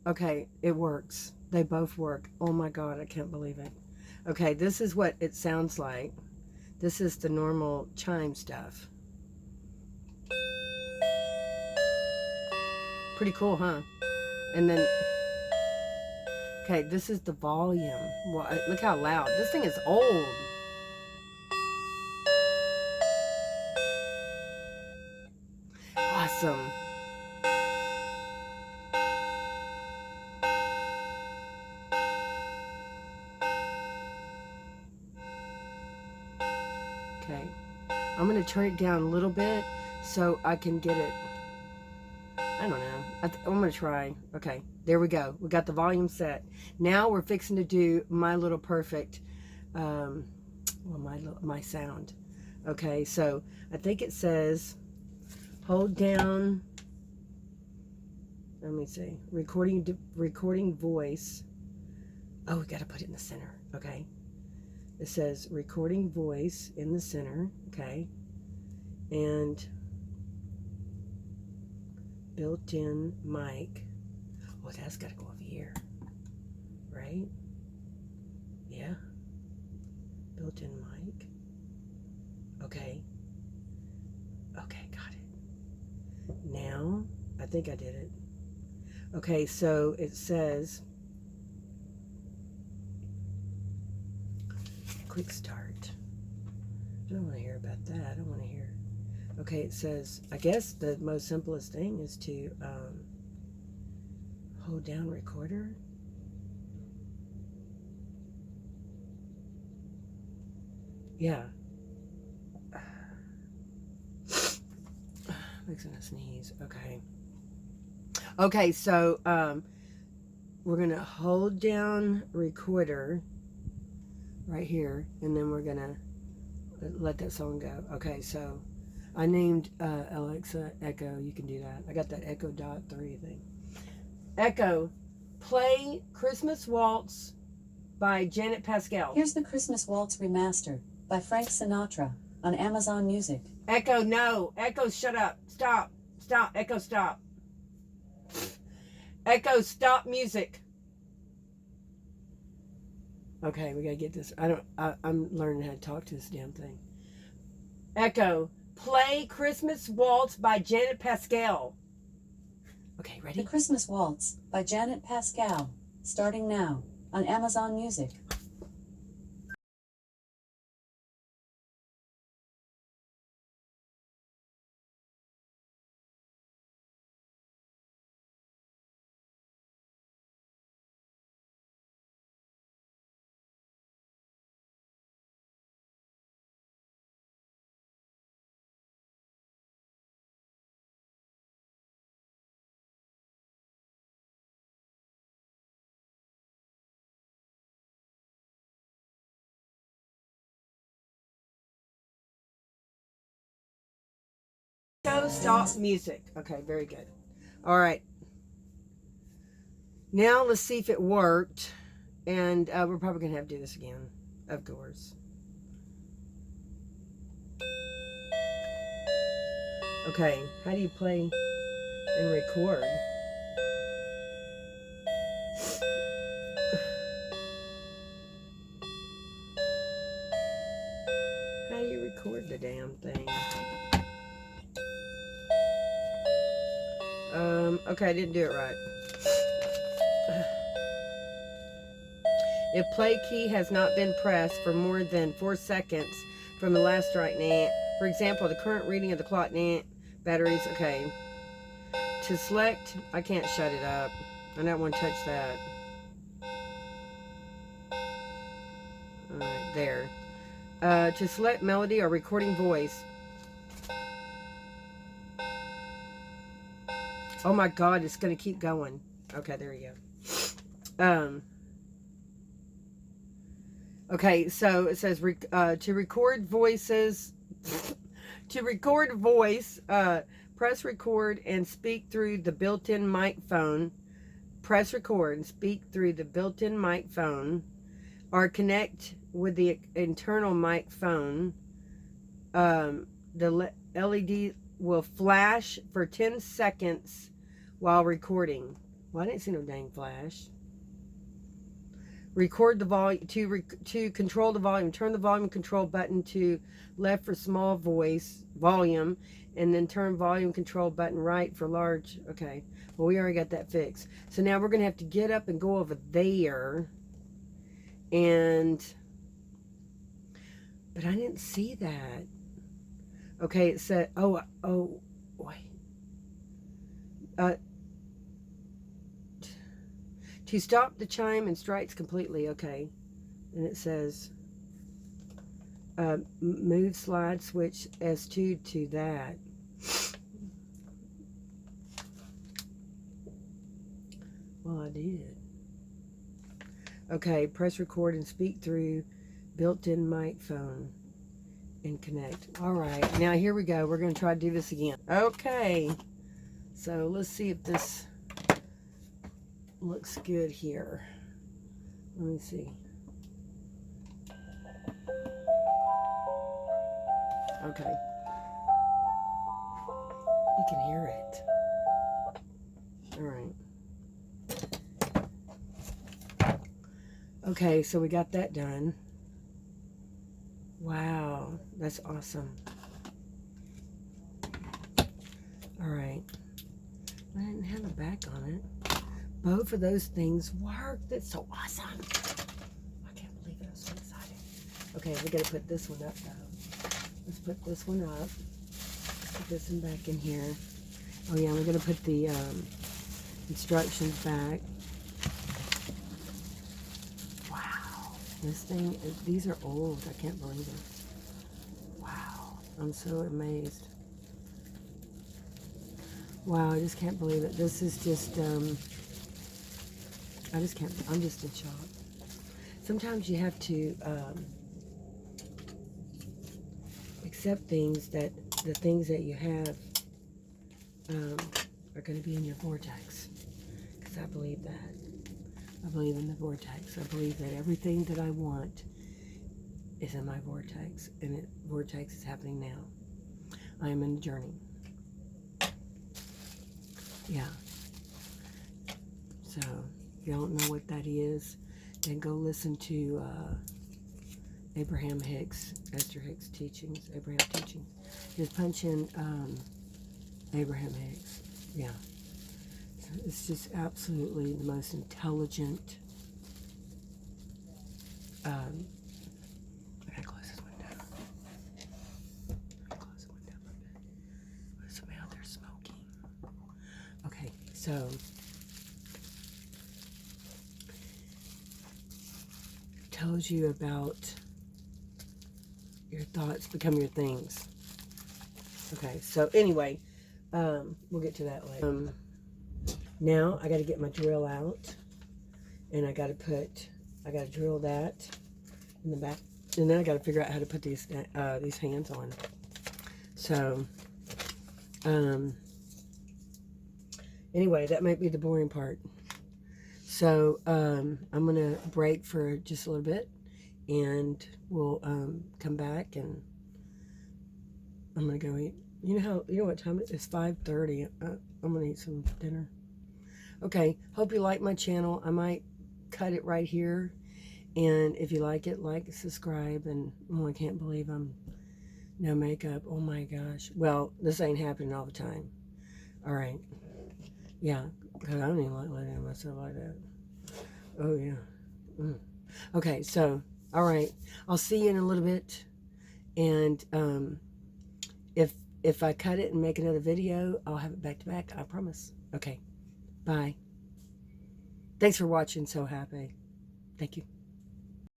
Okay, it works. They both work. Oh my God, I can't believe it. Okay, this is what it sounds like. This is the normal chime stuff. Pretty cool, huh? And then, okay, this is the volume. Well, look how loud. This thing is old. Awesome. Okay, I'm going to turn it down a little bit so I can get it. I don't know. I'm going to try. Okay, there we go. We got the volume set. Now we're fixing to do my little perfect, well, my sound. Okay, so I think it says hold down. Let me see. Recording voice. Oh, we got to put it in the center. Okay. It says recording voice in the center. Okay. And built-in mic. Oh, that's got to go over here. Right? Yeah. Built-in mic. Okay. Okay, got it. Now, I think I did it. Okay, so it says quick start. I don't want to hear about that. I don't want to hear. Okay, it says, I guess the most simplest thing is to hold down recorder. Yeah. Makes me sneeze. Okay. Okay, so we're going to hold down recorder right here, and then we're going to let that song go. Okay, so I named Alexa Echo. You can do that. I got that Echo Dot 3 thing. Echo, play Christmas Waltz by Janet Pascal. Here's the Christmas Waltz Remastered by Frank Sinatra on Amazon Music. Echo, no. Echo, shut up. Stop. Stop. Echo, stop. Echo, stop music. Okay, we gotta get this. I'm learning how to talk to this damn thing. Echo, play Christmas Waltz by Janet Pascal. Okay, ready? The Christmas Waltz by Janet Pascal, starting now on Amazon Music. Echo, stop music. Okay, very good. All right. Now let's see if it worked. And we're probably going to have to do this again, of course. Okay, how do you play and record? How do you record the damn thing? Okay, I didn't do it right. If play key has not been pressed for more than 4 seconds from the last strike, for example, the current reading of the clock, batteries, okay. To select, I can't shut it up. I don't want to touch that. Alright, there. To select melody or recording voice. Oh my God, it's going to keep going. Okay, there you go. Okay, so it says to record voices, to record voice, press record and speak through the built-in mic phone. Press record and speak through the built-in mic phone, or connect with the internal mic phone. The LED will flash for 10 seconds while recording. Well, I didn't see no dang flash. Record the volume. To control the volume, turn the volume control button to left for small voice volume, and then turn volume control button right for large. Okay. Well, we already got that fixed. So now we're going to have to get up and go over there. But I didn't see that. Okay, it said, oh, wait. To stop the chime and strikes completely. Okay. And it says, move slide switch S2 to that. Well, I did. Okay, press record and speak through built-in mic phone and connect. All right, now here we go. We're going to try to do this again. Okay, so let's see if this looks good here. Let me see. Okay. You can hear it. All right. Okay, so we got that done. Wow, that's awesome. All right. I didn't have a back on it. Both of those things worked. That's so awesome. I can't believe it. I'm so excited. Okay, we got to put this one up, though. Let's put this one up. Put this one back in here. Oh, yeah, we're going to put the instructions back. This thing, these are old. I can't believe it. Wow. I'm so amazed. Wow, I just can't believe it. This is just, I just can't, I'm just in shock. Sometimes you have to accept things that, the things that you have are going to be in your vortex. Because I believe that. I believe in the vortex. I believe that everything that I want is in my vortex. And the vortex is happening now. I am in a journey. Yeah. So, if you don't know what that is, then go listen to Abraham Hicks, Esther Hicks teachings, Abraham teachings. Just punch in Abraham Hicks. Yeah. It's just absolutely the most intelligent. I gotta close this window. Close the window a little bit. There's somebody out there smoking. Okay, so tells you about your thoughts become your things. Okay, so anyway, we'll get to that later. Now I got to get my drill out, and I got to drill that in the back, and then I got to figure out how to put these hands on. So, anyway, that might be the boring part. So, I'm gonna break for just a little bit, and we'll come back, and I'm gonna go eat. You know what time it is? It's 5:30. I'm gonna eat some dinner. Okay, hope you like my channel. I might cut it right here. And if you like it, like, subscribe. And, oh, I can't believe I'm no makeup. Oh, my gosh. Well, this ain't happening all the time. All right. Yeah, because I don't even like letting myself like that. Oh, yeah. Okay, so, all right. I'll see you in a little bit. And if I cut it and make another video, I'll have it back to back. I promise. Okay. Bye. Thanks for watching. So happy. Thank you.